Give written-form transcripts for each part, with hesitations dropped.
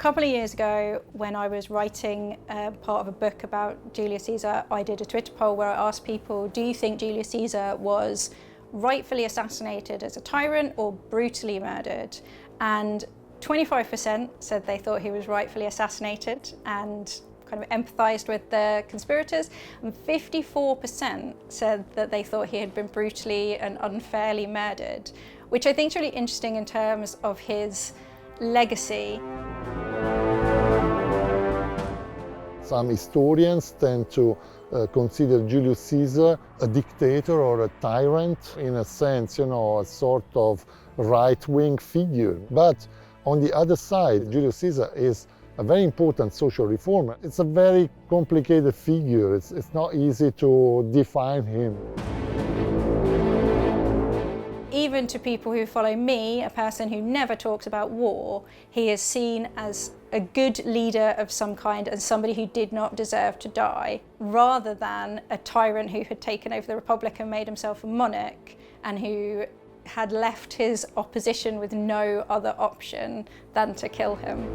couple of years ago, when I was writing part of a book about Julius Caesar, I did a Twitter poll where I asked people, do you think Julius Caesar was rightfully assassinated as a tyrant or brutally murdered? And 25% said they thought he was rightfully assassinated and kind of empathised with the conspirators, and 54% said that they thought he had been brutally and unfairly murdered, which I think is really interesting in terms of his legacy. Some historians tend to consider Julius Caesar a dictator or a tyrant, in a sense, a sort of right-wing figure. But on the other side, Julius Caesar is a very important social reformer. It's a very complicated figure. It's not easy to define him. Even to people who follow me, a person who never talks about war, he is seen as a good leader of some kind and somebody who did not deserve to die, rather than a tyrant who had taken over the Republic and made himself a monarch, and who had left his opposition with no other option than to kill him.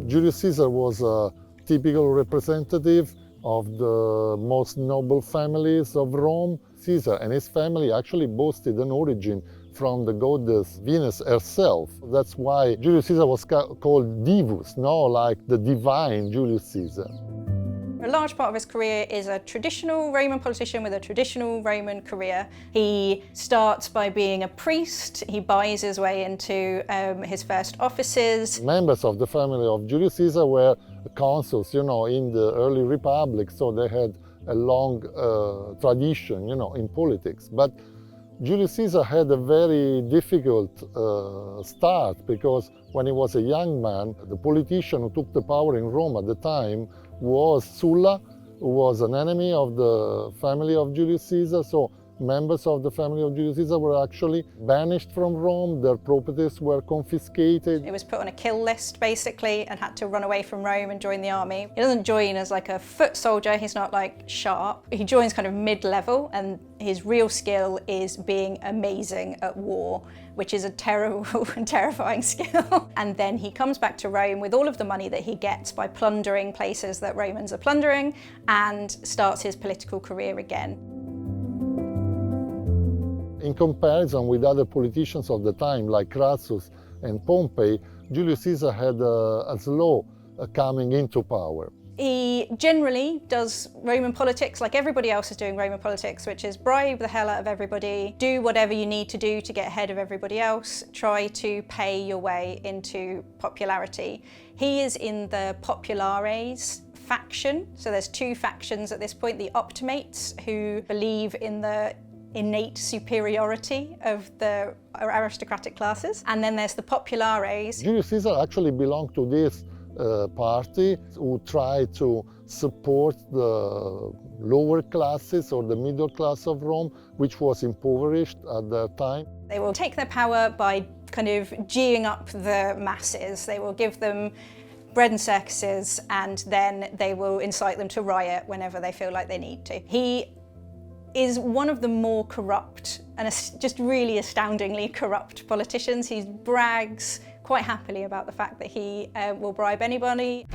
Julius Caesar was a typical representative of the most noble families of Rome. Caesar and his family actually boasted an origin from the goddess Venus herself. That's why Julius Caesar was called Divus, like the divine Julius Caesar. A large part of his career is a traditional Roman politician with a traditional Roman career. He starts by being a priest. He buys his way into his first offices. Members of the family of Julius Caesar were consuls, in the early republic, so they had a long tradition, in politics. But Julius Caesar had a very difficult start, because when he was a young man, the politician who took the power in Rome at the time was Sulla, who was an enemy of the family of Julius Caesar. So members of the family of Julius Caesar were actually banished from Rome, their properties were confiscated. He was put on a kill list, basically, and had to run away from Rome and join the army. He doesn't join as like a foot soldier, he's not like sharp. He joins kind of mid-level, and his real skill is being amazing at war, which is a terrible and terrifying skill. And then he comes back to Rome with all of the money that he gets by plundering places that Romans are plundering, and starts his political career again. In comparison with other politicians of the time, like Crassus and Pompey, Julius Caesar had a slow coming into power. He generally does Roman politics like everybody else is doing Roman politics, which is bribe the hell out of everybody, do whatever you need to do to get ahead of everybody else, try to pay your way into popularity. He is in the popularis faction, so there's two factions at this point, the optimates, who believe in the innate superiority of the aristocratic classes, and then there's the populares. Julius Caesar actually belonged to this party who tried to support the lower classes or the middle class of Rome, which was impoverished at that time. They will take their power by kind of geeing up the masses. They will give them bread and circuses, and then they will incite them to riot whenever they feel like they need to. He is one of the more corrupt and just really astoundingly corrupt politicians. He brags quite happily about the fact that he will bribe anybody.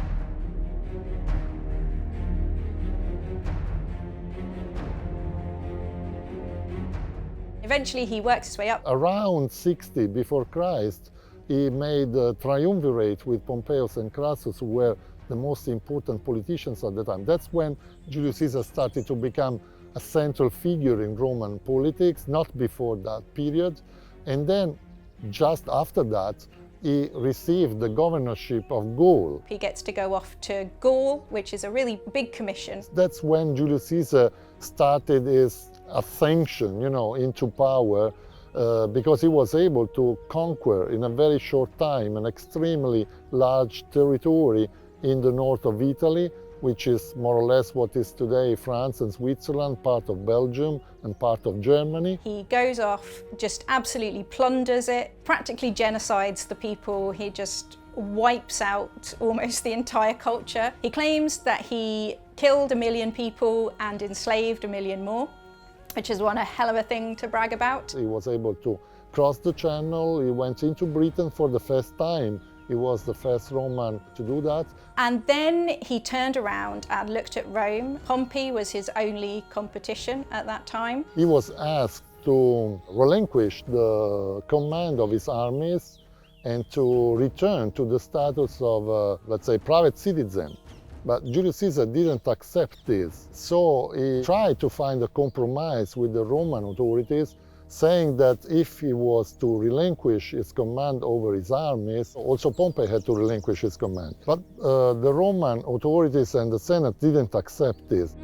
Eventually he works his way up. Around 60 before Christ, he made a triumvirate with Pompeius and Crassus, who were the most important politicians at the time. That's when Julius Caesar started to become a central figure in Roman politics, not before that period. And then, just after that, he received the governorship of Gaul. He gets to go off to Gaul, which is a really big commission. That's when Julius Caesar started his ascension, into power, because he was able to conquer in a very short time an extremely large territory in the north of Italy, which is more or less what is today France and Switzerland, part of Belgium and part of Germany. He goes off, just absolutely plunders it, practically genocides the people. He just wipes out almost the entire culture. He claims that he killed 1 million people and enslaved 1 million more, which is one hell of a thing to brag about. He was able to cross the channel. He went into Britain for the first time. He was the first Roman to do that. And then he turned around and looked at Rome. Pompey was his only competition at that time. He was asked to relinquish the command of his armies and to return to the status of, let's say, private citizen. But Julius Caesar didn't accept this, so he tried to find a compromise with the Roman authorities, saying that if he was to relinquish his command over his armies, also Pompey had to relinquish his command. But the Roman authorities and the Senate didn't accept this.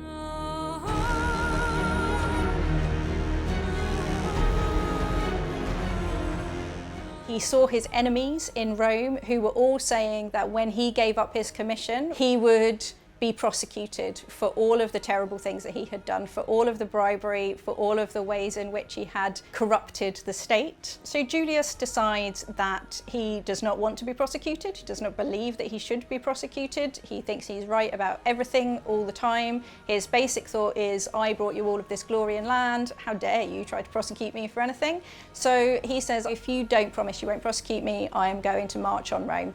He saw his enemies in Rome who were all saying that when he gave up his commission, he would be prosecuted for all of the terrible things that he had done, for all of the bribery, for all of the ways in which he had corrupted the state. So Julius decides that he does not want to be prosecuted. He does not believe that he should be prosecuted. He thinks he's right about everything all the time. His basic thought is, I brought you all of this glory and land. How dare you try to prosecute me for anything? So he says, if you don't promise you won't prosecute me, I am going to march on Rome.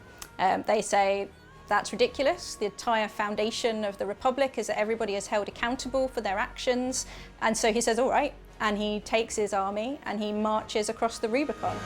They say, that's ridiculous. The entire foundation of the Republic is that everybody is held accountable for their actions. And so he says, all right, and he takes his army and he marches across the Rubicon.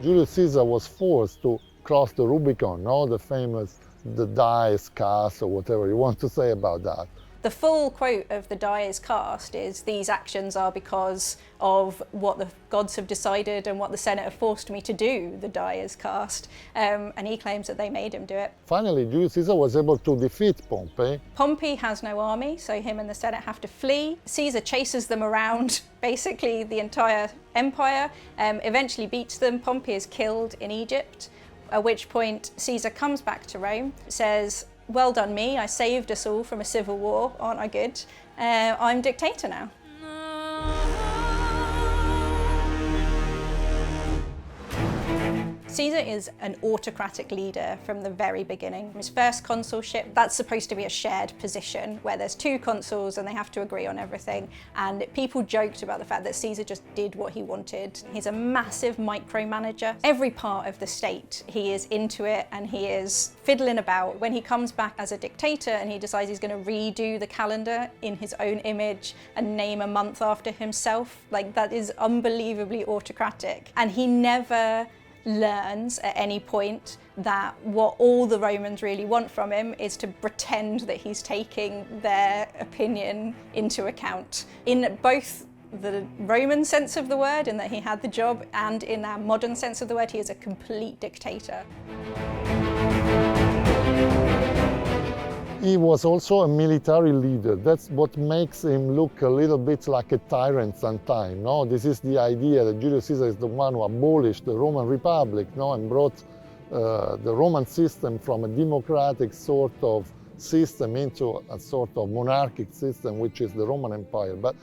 Julius Caesar was forced to cross the Rubicon, the famous, the die is cast, or whatever you want to say about that. The full quote of the die is cast is, these actions are because of what the gods have decided and what the Senate have forced me to do, the die is cast. And he claims that they made him do it. Finally, Julius Caesar was able to defeat Pompey. Pompey has no army, so him and the Senate have to flee. Caesar chases them around basically the entire empire, eventually beats them. Pompey is killed in Egypt, at which point Caesar comes back to Rome, says, well done me, I saved us all from a civil war, aren't I good? I'm dictator now. Caesar is an autocratic leader from the very beginning. His first consulship, that's supposed to be a shared position where there's two consuls and they have to agree on everything. And people joked about the fact that Caesar just did what he wanted. He's a massive micromanager. Every part of the state, he is into it and he is fiddling about. When he comes back as a dictator and he decides he's going to redo the calendar in his own image and name a month after himself, like, that is unbelievably autocratic. And he never learns at any point that what all the Romans really want from him is to pretend that he's taking their opinion into account. In both the Roman sense of the word, in that he had the job, and in our modern sense of the word, he is a complete dictator. He was also a military leader. That's what makes him look a little bit like a tyrant sometimes. This is the idea that Julius Caesar is the one who abolished the Roman Republic, and brought the Roman system from a democratic sort of system into a sort of monarchic system, which is the Roman Empire. But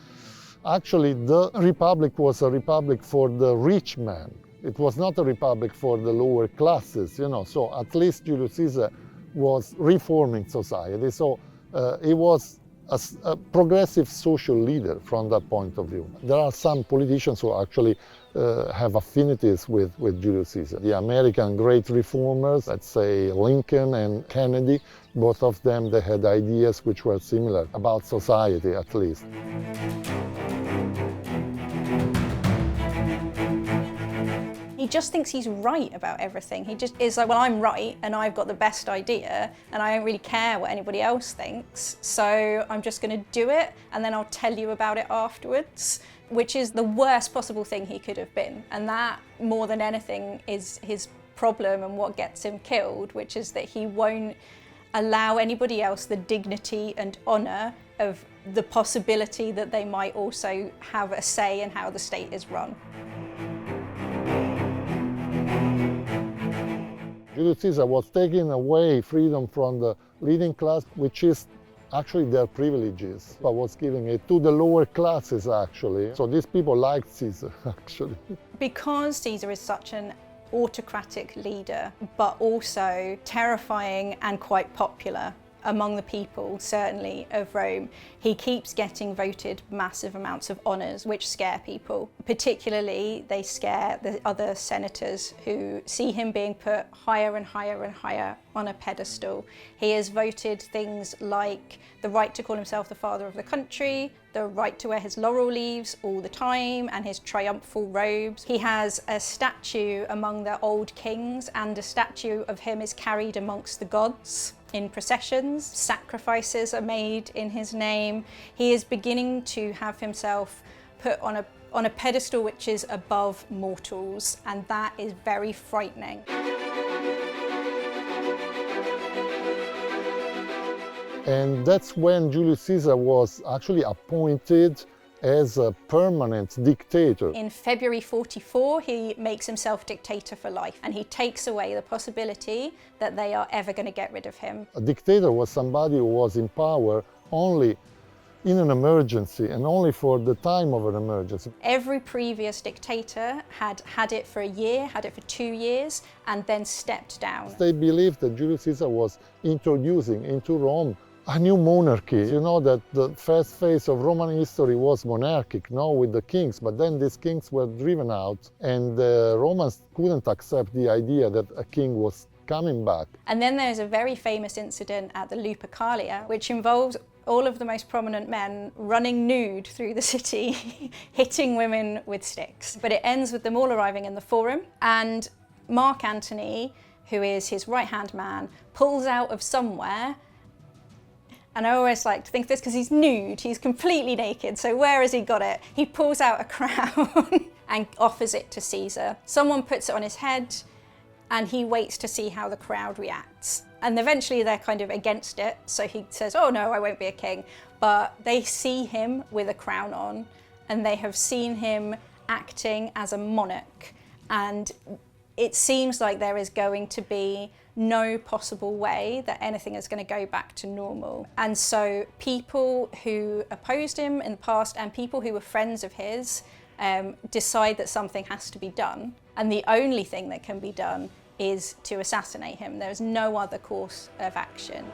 actually, the republic was a republic for the rich man. It was not a republic for the lower classes, So at least Julius Caesar was reforming society. So he was a progressive social leader from that point of view. There are some politicians who actually have affinities with Julius Caesar. The American great reformers, let's say Lincoln and Kennedy, both of them, they had ideas which were similar about society, at least. He just thinks he's right about everything. He just is like, well, I'm right and I've got the best idea and I don't really care what anybody else thinks, so I'm just going to do it and then I'll tell you about it afterwards, which is the worst possible thing he could have been. And that, more than anything, is his problem and what gets him killed, which is that he won't allow anybody else the dignity and honour of the possibility that they might also have a say in how the state is run. Julius Caesar was taking away freedom from the leading class, which is actually their privileges. I was giving it to the lower classes, actually. So these people liked Caesar, actually. Because Caesar is such an autocratic leader, but also terrifying and quite popular among the people, certainly, of Rome, he keeps getting voted massive amounts of honours, which scare people. Particularly, they scare the other senators who see him being put higher and higher and higher on a pedestal. He has voted things like the right to call himself the father of the country, the right to wear his laurel leaves all the time and his triumphal robes. He has a statue among the old kings, and a statue of him is carried amongst the gods in processions. Sacrifices are made in his name. He is beginning to have himself put on a pedestal which is above mortals, and that is very frightening. And that's when Julius Caesar was actually appointed as a permanent dictator. In February 44, he makes himself dictator for life, and he takes away the possibility that they are ever going to get rid of him. A dictator was somebody who was in power only in an emergency and only for the time of an emergency. Every previous dictator had it for a year, had it for 2 years, and then stepped down. They believed that Julius Caesar was introducing into Rome a new monarchy. You know that the first phase of Roman history was monarchic, no, with the kings, but then these kings were driven out, and the Romans couldn't accept the idea that a king was coming back. And then there's a very famous incident at the Lupercalia, which involves all of the most prominent men running nude through the city, hitting women with sticks. But it ends with them all arriving in the Forum, and Mark Antony, who is his right-hand man, pulls out of somewhere. And I always like to think this because he's nude, he's completely naked, so where has he got it? He pulls out a crown and offers it to Caesar. Someone puts it on his head, and he waits to see how the crowd reacts. And eventually they're kind of against it, so he says, oh no, I won't be a king. But they see him with a crown on, and they have seen him acting as a monarch. And it seems like there is going to be no possible way that anything is going to go back to normal. And so people who opposed him in the past and people who were friends of his decide that something has to be done. And the only thing that can be done is to assassinate him. There's no other course of action.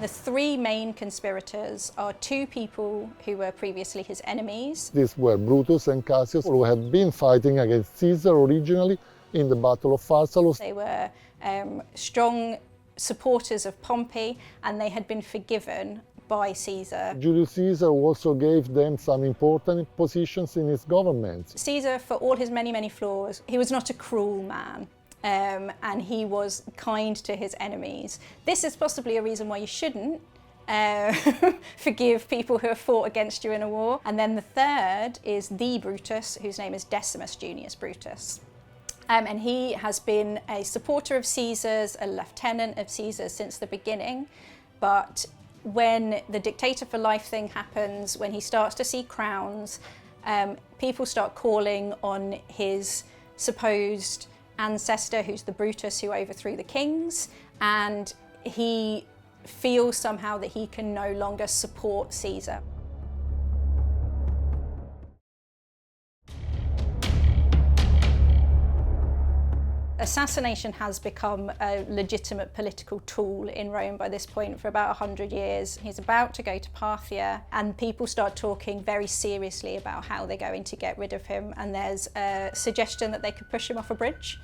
The three main conspirators are two people who were previously his enemies. These were Brutus and Cassius, who had been fighting against Caesar originally in the Battle of Pharsalus. They were strong supporters of Pompey, and they had been forgiven by Caesar. Julius Caesar also gave them some important positions in his government. Caesar, for all his many, many flaws, he was not a cruel man. And he was kind to his enemies. This is possibly a reason why you shouldn't forgive people who have fought against you in a war. And then the third is the Brutus, whose name is Decimus Junius Brutus. And he has been a supporter of Caesar's, a lieutenant of Caesar's since the beginning. But when the dictator for life thing happens, when he starts to see crowns, people start calling on his supposed ancestor, who's the Brutus who overthrew the kings, and he feels somehow that he can no longer support Caesar. Assassination has become a legitimate political tool in Rome by this point for about 100 years. He's about to go to Parthia, and people start talking very seriously about how they're going to get rid of him. And there's a suggestion that they could push him off a bridge,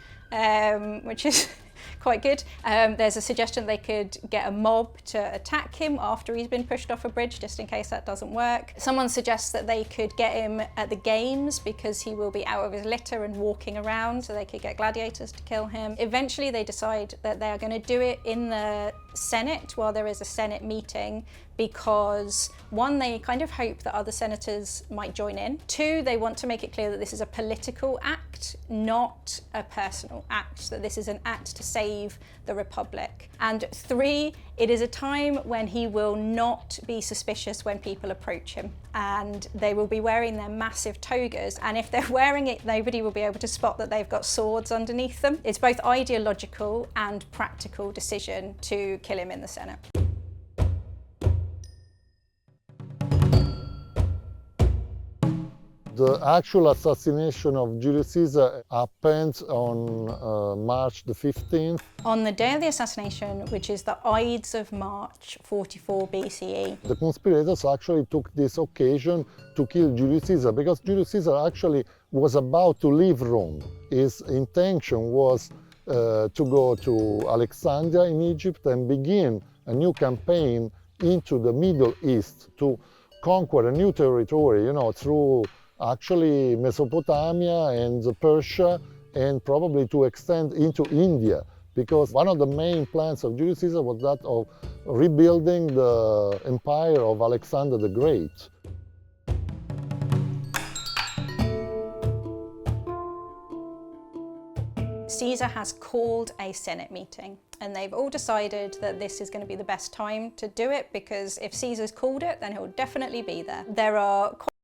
which is quite good. There's a suggestion they could get a mob to attack him after he's been pushed off a bridge, just in case that doesn't work. Someone suggests that they could get him at the games because he will be out of his litter and walking around, so they could get gladiators to kill him. Eventually they decide that they are going to do it in the Senate while there is a Senate meeting, because one, they kind of hope that other senators might join in. Two, they want to make it clear that this is a political act, not a personal act, that this is an act to save the Republic. And three, it is a time when he will not be suspicious when people approach him. and they will be wearing their massive togas, and if they're wearing it, nobody will be able to spot that they've got swords underneath them. It's both ideological and practical decision to kill him in the Senate. The actual assassination of Julius Caesar happened on March the 15th. On the day of the assassination, which is the Ides of March, 44 BCE. The conspirators actually took this occasion to kill Julius Caesar because Julius Caesar actually was about to leave Rome. His intention was to go to Alexandria in Egypt and begin a new campaign into the Middle East to conquer a new territory, through actually Mesopotamia and Persia, and probably to extend into India, because one of the main plans of Julius Caesar was that of rebuilding the empire of Alexander the Great. Caesar has called a Senate meeting, and they've all decided that this is going to be the best time to do it, because if Caesar's called it, then he'll definitely be there. There are